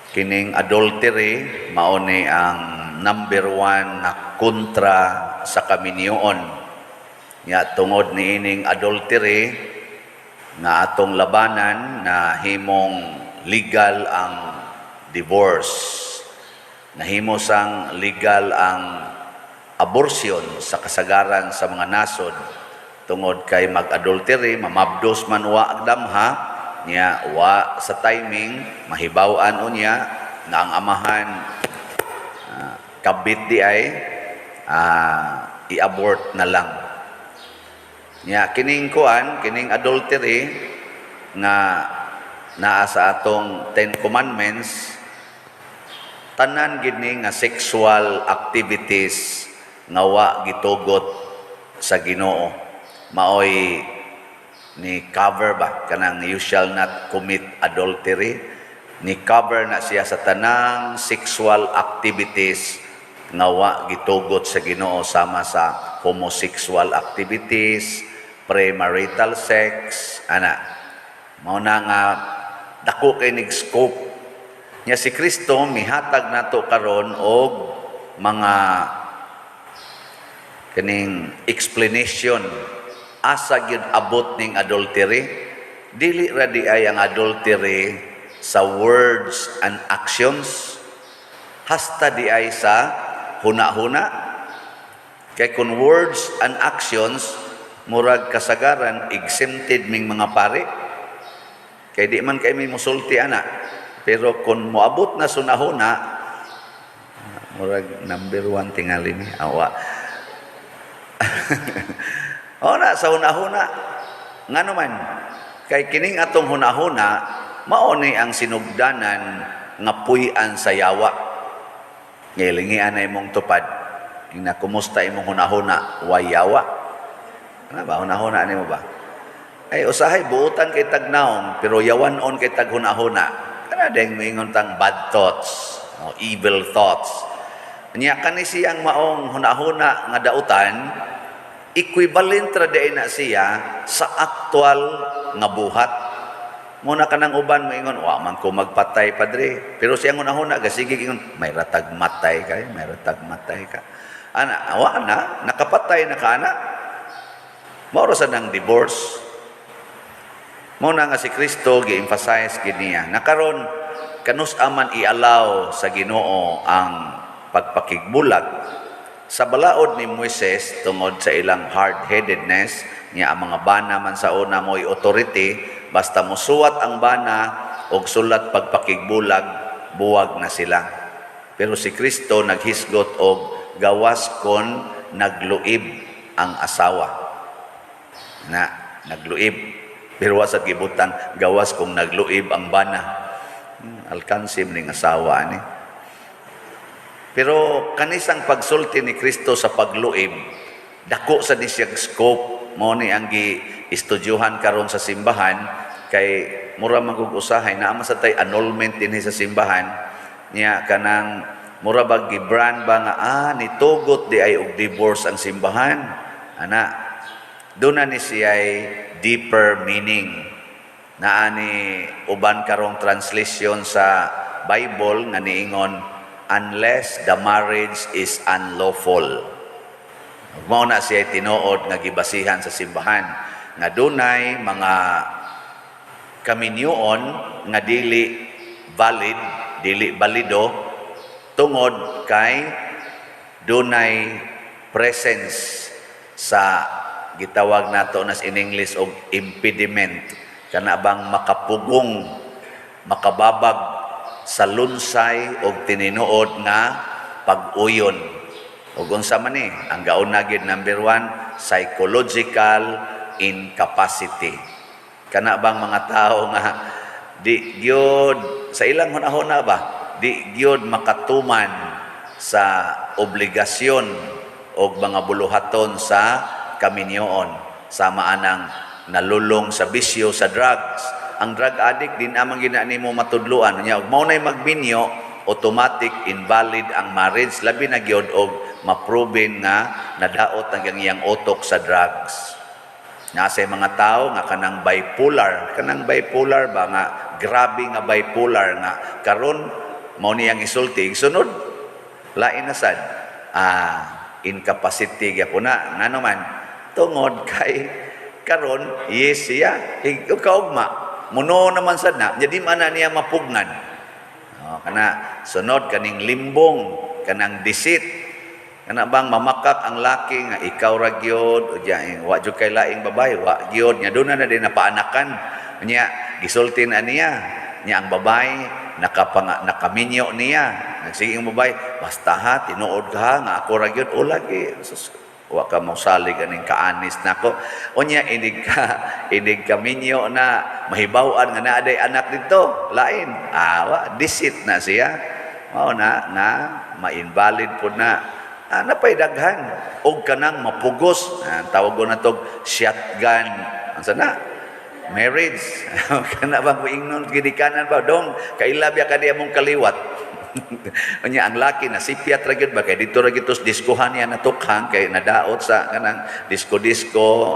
Kining adultery mao ni ang number one na kontra sa kaminyoon. Nya tungod ni ining adultery nga atong labanan na himong legal ang divorce. Nahimo sang legal ang abortion sa kasagaran sa mga nasod tungod kay mag-adultery, mamabdos man wa agdamha niya wa sa timing mahibaw-an unya nga ang amahan kabit di ay i-abort na lang. Nya kining kuan, kining adultery nga naa sa atong 10 commandments, tanan gid ni nga sexual activities nga wa gitugot sa Ginoo. Maoy ni cover ba kanang you shall not commit adultery, ni cover na siya sa tanang sexual activities nga wa gitugot sa Ginoo, sama sa homosexual activities, premarital sex, ana. Mao na nga dako kay nig scope nya si Kristo mihatag nato karon og mga kaning explanation asa gyud abot ning adultery. Dili ra di ay ang adultery sa words and actions, hasta di ay sa huna-huna. Kay kung words and actions murag kasagaran exempted ming mga pare, kay di man kay may musulti ana. Pero kung moabot na sunahuna, murag number one tingali ni awa. O na sa hunahuna nga naman kay kining atong hunahuna mao ni ang sinugdanan nga puy-an sa yawa. Ngilingian na imong tupad ina kumusta imong hunahuna wa yawa. Ano ba hunahuna nimo ba? Ay usahay buutan kay tagnaong pero yawanon kay taghunahuna. Kana deng moingon tang bad thoughts o evil thoughts. Nya kani siyang maong hunahuna nga dautan equivalent ra day na siya sa aktual nga buhat. Muna kanang uban moingon wa man ko magpatay padre, pero siyang hunahuna gasige ingon may ratag matay kay, may ratag matay ka. Ana wa na nakapatay na kana. Mao ra sa nang divorce. Mao na nga si Kristo gi-emphasize kiniya nakaron kanus aman i-allow sa Ginoo ang pagpakigbulag sa balaod ni Moises tungod sa ilang hard-headedness niya. Ang mga bana man sa una mo'y authority, basta mosuwat ang bana og sulat pagpakigbulag buwag na sila. Pero si Kristo naghisgot og gawas kon nagluib ang asawa na nagluib. Pero wasat gibutan gawas kung nagluib ang bana. Alkansim ning asawa ni. Pero kanisang pagsulti ni Kristo sa pagluib, dako sa disyag scope. Mo ni ang gi-estudyuhan karon sa simbahan kay mura magugusahay na sa tay annulment din sa simbahan niya kanang mura bag gibrand ba nga nitugot di ay og divorce ang simbahan. Ana doon na ni siya'y deeper meaning. Naani uban karong translation sa Bible nga niingon, unless the marriage is unlawful. Mao na siya tinuod nga gibasihan sa simbahan nga dunay mga kaminyoon nga dili valid, dili balido tungod kay dunay presence sa gitawag nato nas in English og impediment, kana bang makapugong makababag sa lunsay og tininuod nga pag-uyon. Ug unsa man ni ang gauna gid number 1, psychological incapacity. Kana bang mga tao nga di gyud sa ilang hunahuna ba di gyud makatuman sa obligasyon og mga buluhaton sa kaminyoon, sama anang nalulong sa bisyo sa drugs. Ang drug addict din amang ginani mo matudluan nya mao nay magbinyo, automatic invalid ang marriage, labi na gyud og maproven nga nadaot ang iyang utok sa drugs. Nasa mga tao nga kanang bipolar ba nga grabe nga bipolar nga karon mao niyang isulti sunod lain na sad incapacity gyapon na ngano man tungod kay karon yes siya kaugma muno naman sad na jadi mana niya mapugnan kana sunod kaning limbong kanang disit kana bang mamakak ang laki nga ikaw ra gyud wa jud kay laing babae wa gyud nya doon na din napaanakan nya gisultin aniya nya ang babae nakaminyo niya nagsige ang babae basta ha tinuod ka nga ako ra gyud o lagi wa ka mosalig aning kaanis nako unya inig ka minyo na mahibaw-an nga naa day anak dito lain wa disit na siya mao na ma-invalid pud na napay daghan og kanang mapugos tawag ko na tog shotgun unsa na marriage kana bang ingnon gidikanan ba dong kailabya ka di among kaliwat unya ang laki na sipiat ra gyud ba kay dito ra gitos diskuhan niya natukhang kay nadaot sa kanang disco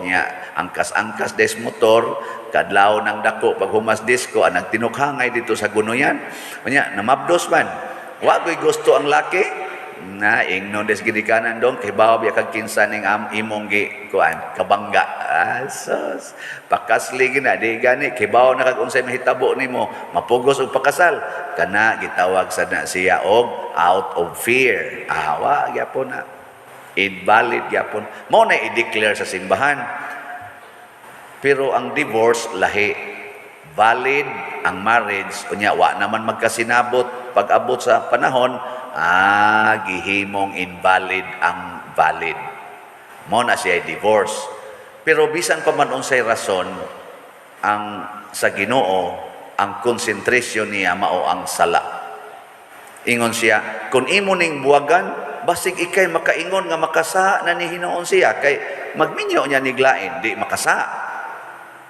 nya angkas des motor kadlaw ng dako pag humas disco anang tinukhangay dito sa gunoyan unya namabdos man wa koy gusto ang laki na ingnon des gidikanan dong kay bawa biya kag kinsa ning imong gi kuan kabangga sus pakasli gina di gani kay bawa na kag unsay mahitabo nimo mapugos og pakasal kana gitawag sad na siya og out of fear wa gyapon na invalid gyapon mao na i-declare sa simbahan pero ang divorce lahi valid ang marriage unya wa naman magkasinabot pag abot sa panahon gihimong invalid ang valid. Mo na siya divorce. Pero bisan pa man unsay rason ang sa Ginoo ang konsentrasyon niya mao ang sala. Ingon siya, kung imo ning buwagan, basig ikay makaingon nga makasa na ni Hinoon siya kay magminyo niya niglain di makasa.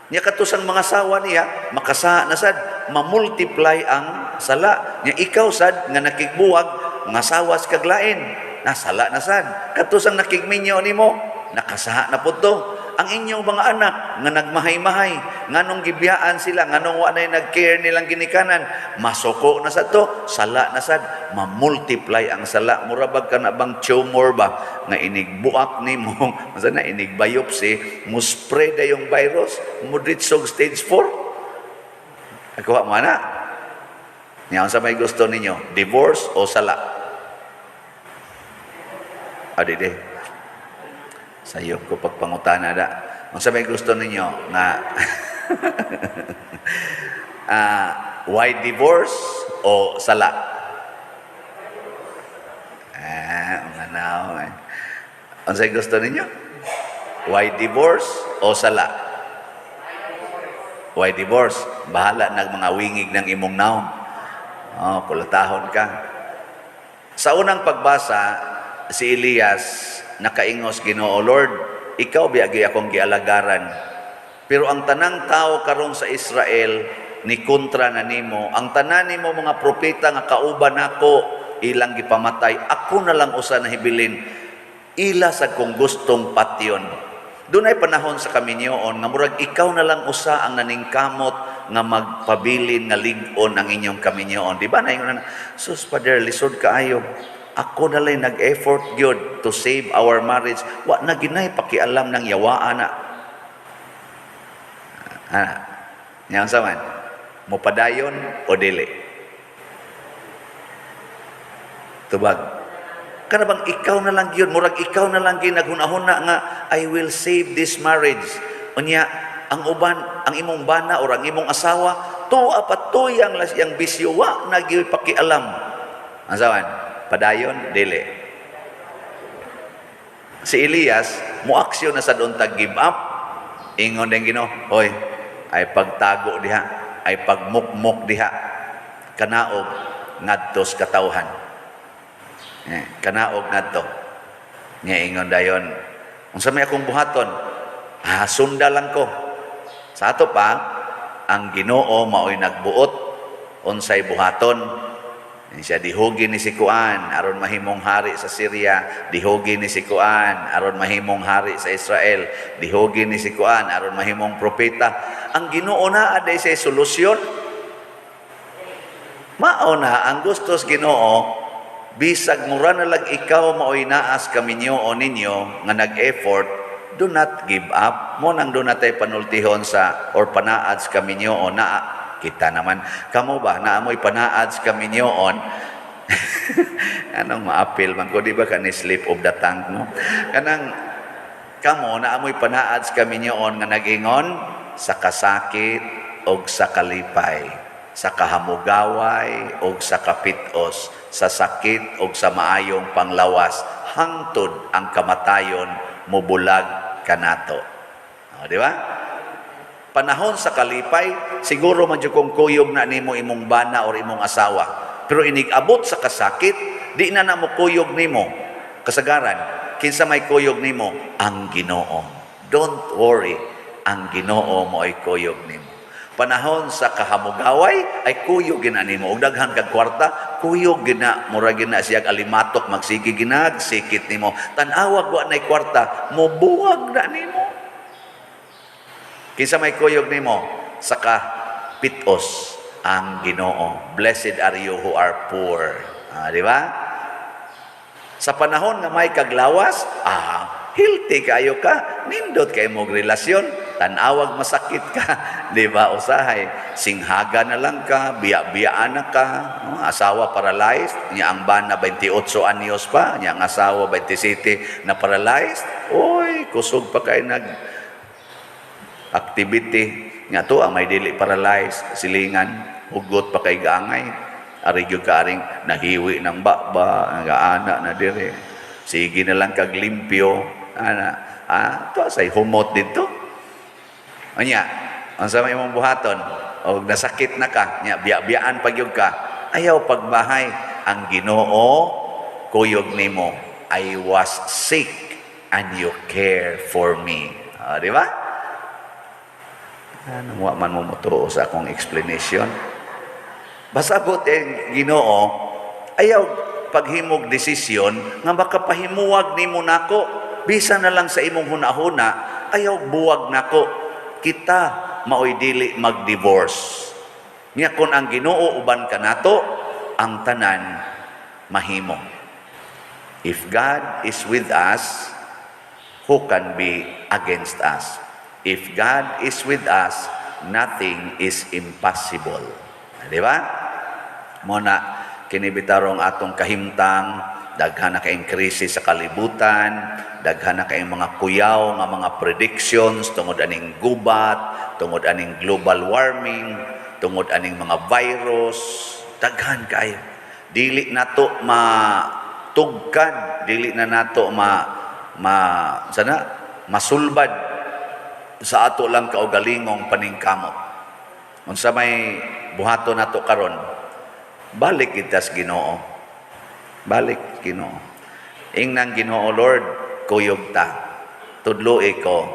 Nya katusang mga sawa niya makasa na sad mamultiply ang sala. Nya ikaw sad nga nakigbuwag nga sawas kaglain nasala na sad katusang nakigminyo nimo nakasaha na pud to ang inyong mga anak nga nagmahay-mahay nganong gibiyaan sila nganong wa nay nagcare nilang ginikanan masuko na sad to sala na sad mamultiply ang sala murabag kana bang tumor ba nga inigbuak nimo unsa na inig biopsy mo spread yung virus mo ditsog stage 4 ako wa na nya unsa may gusto ninyo divorce o sala Adide, sayo ko pagpangutana da. Kung sa may gusto ninyo nga why divorce o sala? Manaw. Kung sa gusto ninyo? Why divorce o sala? Why divorce? Bahala ng mga wingig ng imong naon. Kulatahon ka. Sa unang pagbasa, si Elias nakaingos Ginoo, Lord, ikaw biagi akong gialagaran. Pero ang tanang tao karon sa Israel ni kontra na nimo. Ang tanan nimo mga propeta nga kauban nako ilang gipamatay. Ako na lang usa na hibilin. Ila sa kung gustong patyon. Dunay panahon sa kaminyoon nga murag ikaw na lang usa ang naningkamot nga magpabilin nga lig-on ang inyong kaminyoon. Di ba na ingon na, sus Father, lisod kaayo. Ako na lang nag-effort gyud to save our marriage. Wa na ginay pakialam ng yawaan na. Yang saman, mupadayon o dili? Tubag. Kana bang ikaw na lang gyud, murag ikaw na lang gyud naghunahuna nga I will save this marriage. Unya ang uban, ang imong bana o ang imong asawa, tuwa pa tuyang yang bisyo wa na gyud pakialam. Ang saman, padayon dili. Si Elias muaksyon na sa doon tag give up. Ingon din Ginoo, hoy, ay pagtago diha, ay pagmukmok diha. Kanaog ngadtos katawhan. Kanaog ngadto. Nya ingon dayon, unsa may akong buhaton? Sunda lang ko. Sa ato pa, ang Ginoo maoy nagbuot unsay buhaton. Siya dihugi ni si Kuan aron mahimong hari sa Syria, dihugi ni si Kuan aron mahimong hari sa Israel, dihugi ni si Kuan aron mahimong propeta. Ang Ginoo na aday say solusyon. Mao na ang gustos Ginoo, bisag mura na lang ikaw maoy naas kaminyo o ninyo nga nag-effort, do not give up. Mo nang do natay panultihon sa or panaads kaminyo o na kita naman kamo ba naamoy panaads kaminyo on anong maapil man ko, di ba kani slip of the tongue, no? Kanang kamo naamoy panaads kaminyo on nga nagingon sa kasakit og sa kalipay, sa kahamugaway o sa kapitos, sa sakit o sa maayong panglawas, hangtod ang kamatayon mubulag kanato. O, di ba? Panahon sa kalipay, siguro man kung kuyog na nimo imong bana or imong asawa. Pero inig-abot sa kasakit, di na mo kuyog nimo. Kasagaran, kinsa may kuyog nimo? Ang Ginoo. Don't worry, ang Ginoo mo ay kuyog nimo. Panahon sa kahamugaway ay kuyog gina nimo. Og daghan kag kwarta, kuyog gina, mura gina siyag alimatok magsigi ginag sikit nimo. Tan-awag wa nay kwarta, mobuwag na nimo. Kinsa may kuyog nimo? Sa kapitos ang Ginoo. Blessed are you who are poor. Di ba? Sa panahon nga may kaglawas, healthy kayo ka, nindot kayo mong relasyon. Tanawag masakit ka, di ba? Usahay, singhaga na lang ka, biya-biyaan na ka, asawa paralyzed, niya ang bana 28 anyos pa, niya ang asawa 27 na paralyzed, oy, kusog pa kayo activity, nga to ang may dili paralyzed, silingan, hugot pa kay gaangay, arigyo ka aring nahiwi ng baba, nagaana na dire, sige na lang kag limpyo, to say humot dito. Anya, ang sa imong buhaton, o nasakit na ka, nya biya-biyaan pagyog ka, ayaw pagbahay, ang Ginoo kuyog nimo, I was sick and you care for me. Di ba? Ano mo man mo mutuo sa akong explanation? Basta buti Ginoo, ayaw paghimog desisyon nga makapahimuwag nimo nako, bisa na lang sa imong hunahuna, ayaw buwag nako. Kita maoy dili mag-divorce. Nya kun ang Ginoo uban kanato, ang tanan mahimo. If God is with us, who can be against us? If God is with us, nothing is impossible. Di ba? Muna kinibitarong atong kahimtang, daghan na kayong krisis sa kalibutan, daghan na kayong mga kuyaw nga mga predictions tungod aning gubat, tungod aning global warming, tungod aning mga virus, daghan kayo. Dili nato matugkad, dili na nato masulbad sa ato lang kaugalingong paningkamot. Unsa may buhato nato karon, balik kita sa Ginoo. Balik Ginoo. Ingnang Ginoo Lord, kuyog ta. Tudloi ko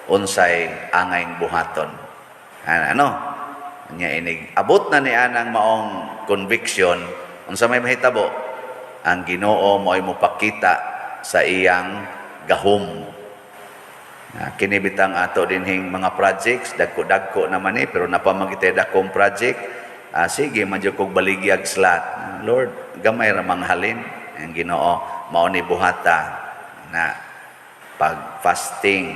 unsay angayng buhaton. Ano? Nya inig abot na ni anang maong conviction, unsa may mahitabo? Ang Ginoo mo'y mopakita sa iyang gahom. Kinibitang ato dinhing mga projects, dagko-dagko naman pero napamagitay dakong project. Sige, madyo kog baligyag slot. Lord, gamay ra manghalin. Ang Ginoo mao ni buhata na pag fasting.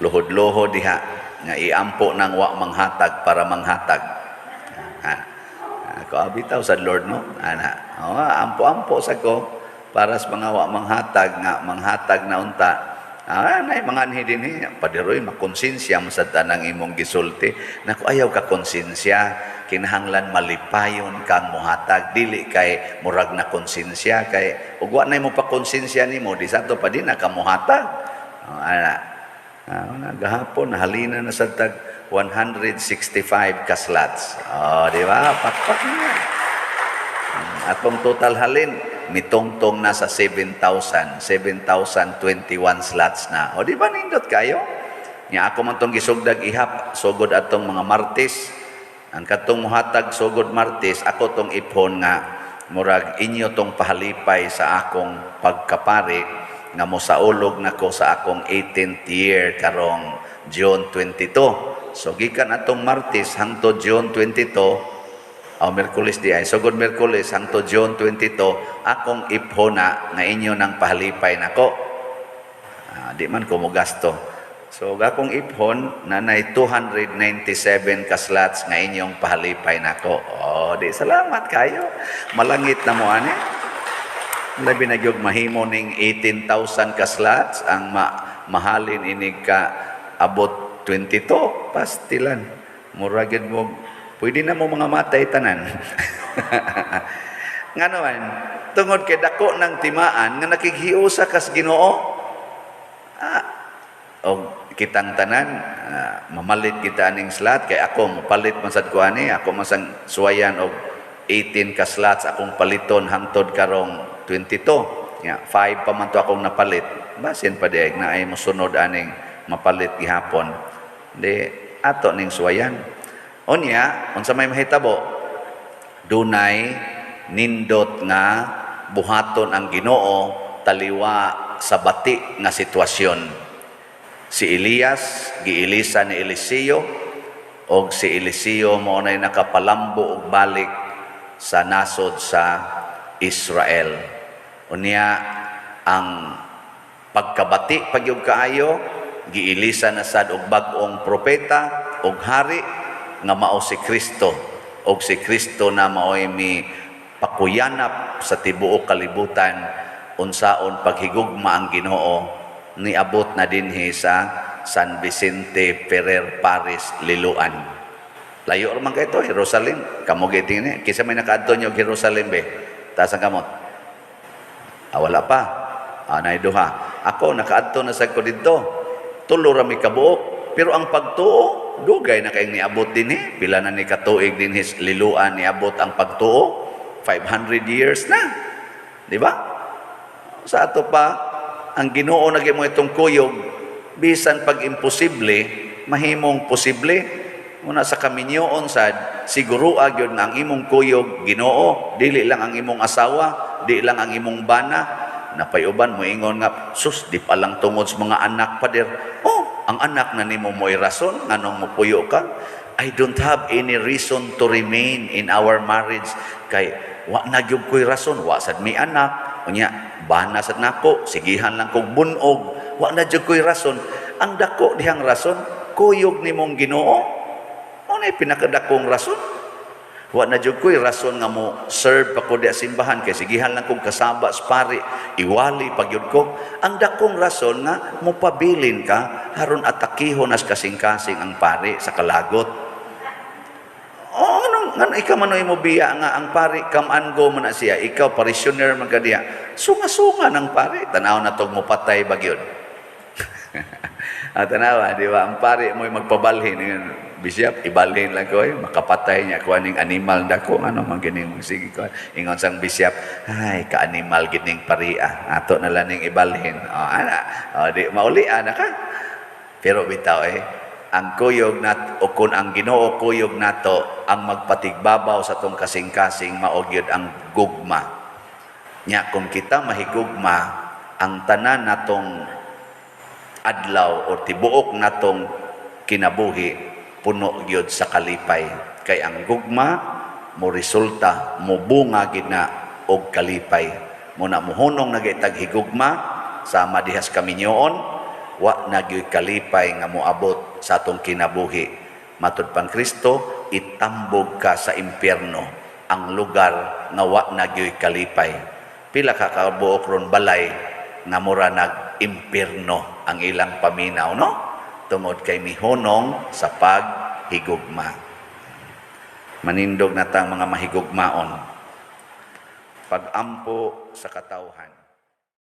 Luhod-luhod diha nga iampo nang wa manghatag para manghatag. Ako abitaw sa Lord no. Ampo-ampo sa ko para sa mga wa manghatag nga manghatag na unta. Nay mga anhi din padiroy makonsensya mo sa tanang imong gisulti. Naku ayaw ka konsensya, kinahanglan malipayon kang muhatag, dili kay murag na konsensya kay ug wa nay mo pa konsensya nimo di sato pa din ka muhatag. Gahapon halina na sa tag 165 ka slots. Di ba? Pakpak na. Atong total halin mitongtong na sa 7,021 slots na. Di ba nindot kayo? Nya ako man tong gisugdag ihap sugod atong mga Martes. Ang katong muhatag sugod Martes, ako tong ipon nga murag inyo tong pahalipay sa akong pagkapari nga mosaulog nako sa akong 18th year karong June 22. So gikan atong Martes hangtod June 22, Miyerkules di ay sugod Miyerkules hangtod June 22, akong iphona nga inyo nang pahalipay nako. Di man ko mo gasto. So akong iphon nanay 297 ka slots nga inyong pahalipay nako. Di salamat kayo. Malangit na mo ani. Labi na gyud mahimo ning 18,000 ka slots ang mahalin inig ka abot 22 pastilan. Mura gyud mo pwede na mo mga matay tanan. Nga naman, tungod kay dako ng timaan nga nakighiusa kas Ginoo. O kitang tanan, mamalit kita aning slot kay ako mapalit man sad ko ani, ako masang suwayan og 18 ka slots akong paliton hangtod karong 22. Ya, 5 pa man to akong napalit. Basin pa diay na ay mosunod aning mapalit gihapon. Di ato ning suwayan. Unya, unsa may mahitabo? Dunay nindot nga buhaton ang Ginoo taliwa sa bati nga sitwasyon. Si Elias giilisa ni Eliseo og si Eliseo mao nay nakapalambo og balik sa nasod sa Israel. Unya ang pagkabati pagyud kaayo giilisa na sad og bag-ong propeta og hari nga mao si Kristo, og si Kristo na mao'y mi pakuyanap sa tibuok kalibutan unsaon paghigugma ang Ginoo niabot na dinhi sa San Vicente Ferrer Paris Liloan. Layo man kay to Jerusalem, kamo giting ni kisa may nakaadto nyo Jerusalem be. Taas ang kamot. Wala pa. Nay duha. Ako nakaadto na sad ko didto. Tulo ra mi kabuok, pero ang pagtuo dugay na kay niabot dinhi. Pila na ni katuig dinhi Liloan niabot ang pagtuo? 500 years na. Di ba? Sa ato pa ang Ginoo nagimo itong kuyog bisan pag imposible mahimong posible. Muna sa kaminyoon sad siguro gyud nga ang imong kuyog Ginoo, dili lang ang imong asawa, di lang ang imong bana. Napayuban mo ingon nga sus di pa lang tungod sa mga anak pader. Ang anak na nimo mo'y rason nganong mopuyo ka. I don't have any reason to remain in our marriage kay wa na gyud ko'y rason, wa sad mi anak. Unya bana sad nako, sigihan lang kog bunog, wa na jud ko'y rason. Ang dako dihang rason kuyog nimong Ginoo. Ano ay pinakadakong rason? Wa na jud ko'y rason nga mo serve pa ko di simbahan kay sigihan lang kog kasaba sa pari, iwali pagyud ko. Ang dakong rason nga mopabilin ka haron atakihon as kasing-kasing ang pari sa kalagot. Nga ikaw manoy mo biya nga ang pari come and go man na siya, ikaw parishioner man ka diya, sunga-sunga ng pari, tanaw na tog mo patay bagyod. Tanawa, di ba? Ang pari mo'y magpabalhin yun. Bishop, ibalhin lang ko, makapatay niya ko aning animal dako, ano man gining sige ko. Ingon sang bishop, ay ka-animal gining paria, ato na lang ning ibalhin. Di mauli ana ka. Pero bitaw ang kuyog nat o kun ang Ginoo kuyog nato ang magpatigbabaw sa tong kasing-kasing maogyod ang gugma. Nya kung kita mahigugma ang tanan natong adlaw o tibuok natong kinabuhi puno gyud sa kalipay. Kay ang gugma mo resulta mo bunga gid na og kalipay. Muna muhunong nagitag higugma sama dihas kaminyoon, wa nagyoy kalipay nga moabot sa atong kinabuhi. Matud pang Kristo, itambog ka sa impyerno, ang lugar nga wa nagyoy kalipay. Pila ka kabuok ron balay nga mura nag-impyerno ang ilang paminaw, no? Tungod kay mihunong sa paghigugma. Manindog na tang mga mahigugmaon. Pag-ampo sa katawhan.